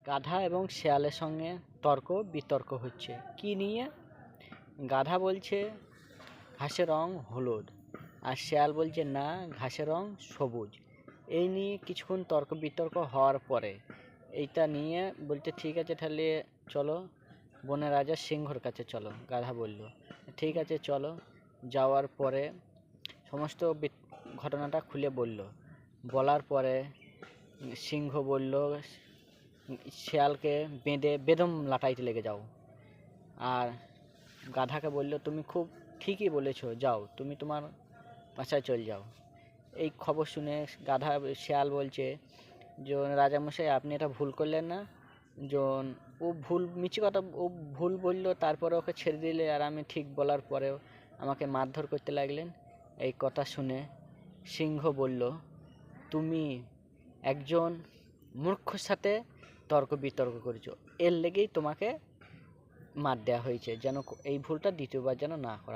গাধা এবং শেয়ালের সঙ্গে তর্ক বিতর্ক হচ্ছে কি নিয়ে। গাধা বলছে ঘাসের রং হলুদ, আর শেয়াল বলছে না ঘাসের রং সবুজ। এই নিয়ে কিছুক্ষণ তর্ক বিতর্ক হওয়ার পরে এইটা নিয়ে বলছে ঠিক আছে তাহলে চলো বনের রাজা সিংহর কাছে চলো। গাধা বলল ঠিক আছে চলো। যাওয়ার পরে সমস্ত ঘটনাটা খুলে বলল। বলার পরে সিংহ বলল শেয়ালকে বেঁধে বেদম লাটাইতে লেগে যাও। আর গাধাকে বলল তুমি খুব ঠিকই বলেছো, যাও তুমি তোমার বাসায় চলে যাও। এই খবর শুনে গাধা শেয়াল বলছে যে রাজামশাই আপনি এটা ভুল করলেন না। জন ও ভুল মিছি কথা ও ভুল বললো, তারপরে ওকে ছেড়ে দিলে আর আমি ঠিক বলার পরেও আমাকে মারধর করতে লাগলেন। এই কথা শুনে সিংহ বলল তুমি একজন মূর্খর সাথে তর্ক বিতর্ক করেছো, এর লেগেই তোমাকে মার দেওয়া হয়েছে, যেন এই ভুলটা দ্বিতীয়বার যেন না করা।